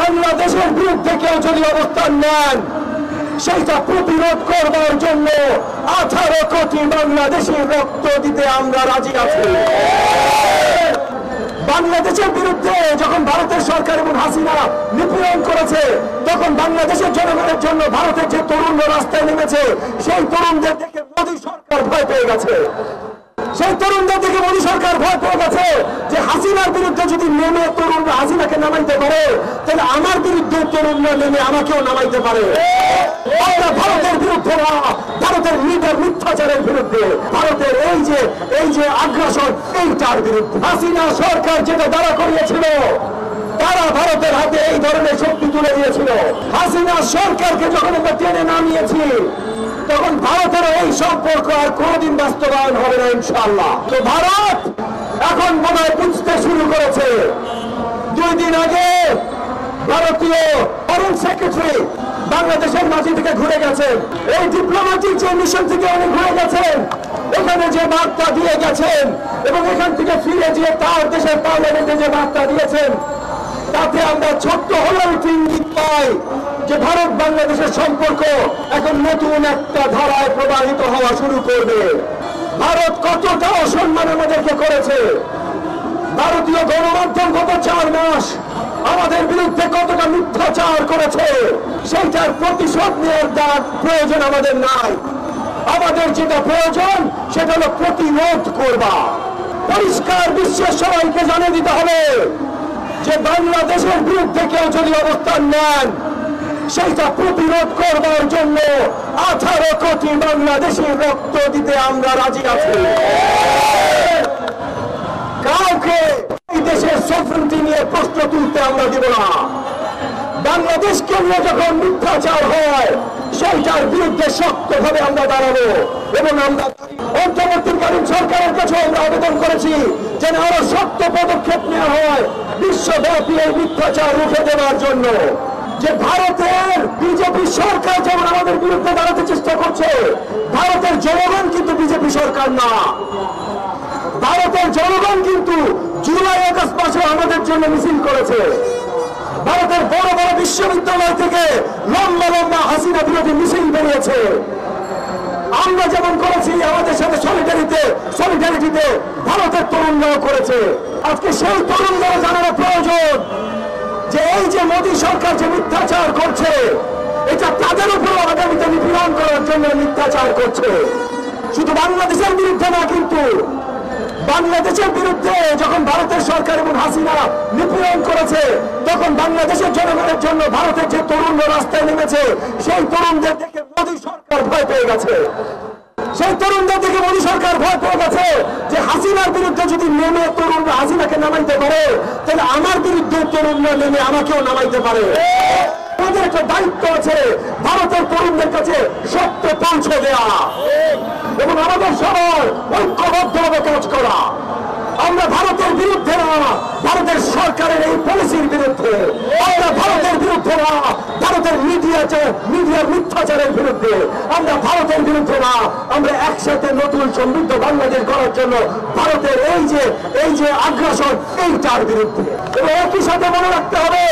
বাংলাদেশের বিরুদ্ধে কেউ যদি অবস্থান নেন, সেইটা প্রতিরোধ করবার জন্য 18 কোটি বাংলাদেশি রক্ত দিতে আমরা রাজি আছি। বাংলাদেশের বিরুদ্ধে যখন ভারতের সরকার এবং হাসিনা নিপীড়ন করেছে, তখন বাংলাদেশের জনগণের জন্য ভারতের যে তরুণরা রাস্তায় নেমেছে, সেই তরুণদের দেখে মোদী সরকার ভয় পেয়ে গেছে। সেই তরুণদের থেকে মোদী সরকার ভয় পেয়ে গেছে যে হাসিনার বিরুদ্ধে যদি নেমে তরুণরা হাসিনাকে নামাইতে পারে, তাহলে আমার বিরুদ্ধে তরুণরা নেমে আমাকেও নামাইতে পারে। আমরা ভারতের বিরুদ্ধে না, ভারতের মিথ্যাচারের বিরুদ্ধে, ভারতের এই যে আগ্রাসন, এইটার বিরুদ্ধে। হাসিনা সরকার যেটা দাঁড়া করিয়েছিল, তারা ভারতের হাতে এই ধরনের শক্তি তুলে দিয়েছিল। হাসিনা সরকারকে যখন আমরা টেনে নামিয়েছি, তখন ভারতের এই সম্পর্ক আর কোনদিন বাস্তবায়ন হবে না ইনশাআল্লাহ। তো ভারত এখন বোধহয় বুঝতে শুরু করেছে। 2 দিন আগে ভারতীয় ফরেন সেক্রেটারি বাংলাদেশের মাটি থেকে ঘুরে গেছেন, এই ডিপ্লোম্যাটিক যে মিশন থেকে উনি ঘুরে গেছেন, এখানে যে বার্তা দিয়ে গেছেন এবং এখান থেকে ফিরে গিয়ে তার দেশের পার্লামেন্টে যে বার্তা দিয়েছেন, তাতে আমরা ছোট্ট হলেও ইঙ্গিত পাই যে ভারত বাংলাদেশের সম্পর্ক এখন নতুন একটা ধারায় প্রবাহিত হওয়া শুরু করবে। ভারত কতটা অসম্মান আমাদেরকে করেছে, ভারতীয় গণমাধ্যম গত 4 মাস আমাদের বিরুদ্ধে কতটা মিথ্যাচার করেছে, সেইটার প্রতিশোধ নেওয়ার প্রয়োজন আমাদের নাই। আমাদের যেটা প্রয়োজন সেটা হলো প্রতিরোধ করবা। পরিষ্কার বিশ্বের সবাইকে জানিয়ে দিতে হবে যে বাংলাদেশের বিরুদ্ধে কেউ যদি অবস্থান নেন, সেইটা প্রতিরোধ করবার জন্য 18 কোটি বাংলাদেশি রক্ত দিতে আমরা রাজি আছি। কাউকে এই দেশের সফরটি নিয়ে প্রশ্ন তুলতে আমরা দিব না। বাংলাদেশকে নিয়ে যখন মিথ্যাচার হয়, সেইটার বিরুদ্ধে শক্তভাবে আমরা দাঁড়াবো এবং আমরা অন্তর্বর্তীকালীন সরকারের কাছে আমরা আবেদন করেছি যেন আরো শক্ত পদক্ষেপ নেওয়া হয় বিশ্বব্যাপী এই মিথ্যাচার রুখে দেওয়ার জন্য। যে ভারতের বিজেপি সরকার যেমন আমাদের বিরুদ্ধে দাঁড়াতে চেষ্টা করছে, ভারতের জনগণ কিন্তু বিজেপি সরকার না। ভারতের জনগণ কিন্তু জুলাই আগস্ট মাসে আমাদের জন্য মিছিল করেছে। ভারতের বড় বড় বিশ্ববিদ্যালয় থেকে লম্বা লম্বা হাসিনা বিরোধী মিছিল বেরিয়েছে। আমরা যেমন করেছি, আমাদের সাথে সলিডারিটিতে ভারতের তরুণরাও করেছে। আজকে সেই তরুণরাও জানানো প্রয়োজন যে এই যে মোদী সরকার যে মিথ্যাচার করছে, এটা তাদের উপর আগামীতে নিপীড়ন করার জন্য মিথ্যাচার করছে। শুধু বাংলাদেশের বিরুদ্ধে না, কিন্তু বাংলাদেশের বিরুদ্ধে যখন ভারতের সরকার এবং হাসিনা নিপীড়ন করেছে, তখন বাংলাদেশের জনগণের জন্য ভারতের যে তরুণরা রাস্তায় নেমেছে, সেই তরুণদের দেখে মোদী সরকার ভয় পেয়ে গেছে। সেই তরুণদের থেকে মোদী সরকার ভয় পেয়ে গেছে যে হাসিনার বিরুদ্ধে যদি নেমে তরুণরা হাসিনাকে নামাইতে পারে, তাহলে আমার বিরুদ্ধে তরুণরা নেমে আমাকেও নামাইতে পারে। আমাদের একটা দায়িত্ব আছে ভারতের তরুণদের কাছে সত্য পৌঁছে দেয়া এবং আমাদের সবার ঐক্যবদ্ধভাবে কাজ করা। আমরা ভারতের বিরুদ্ধে না, ভারতের সরকারের এই পলিসির বিরুদ্ধে। আমরা ভারতের বিরুদ্ধে না, ভারতের মিডিয়ার মিথ্যাচারের বিরুদ্ধে। আমরা ভারতের বিরুদ্ধে না, আমরা একসাথে নতুন সমৃদ্ধ বাংলাদেশ গড়ার জন্য ভারতের এই যে আগ্রাসন, এইটার বিরুদ্ধে। এবং একই সাথে মনে রাখতে হবে,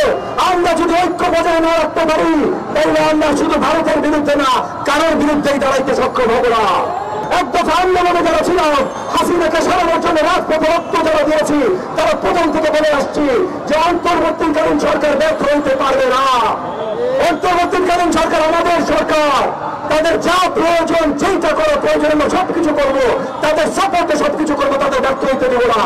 আমরা যদি ঐক্য বজায় না রাখতে পারি, তাহলে আমরা শুধু ভারতের বিরুদ্ধে না, কারোর বিরুদ্ধেই দাঁড়াইতে সক্ষম হব না। এক দফা আন্দোলনে যারা ছিলাম, হাসিনাকে সরানোর জন্য রাজপথে রক্ত যারা দিয়েছি, তারা প্রথম থেকে বলে আসছি যে অন্তর্বর্তীকালীন সরকার ব্যর্থ হইতে পারবে না। অন্তর্বর্তীকালীন সরকার আমাদের সরকার, তাদের যা প্রয়োজন, যেটা করা প্রয়োজন আমরা সবকিছু করবো, তাদের সাপোর্টে সবকিছু করবো, তাদের ব্যর্থ হইতে দেবো না।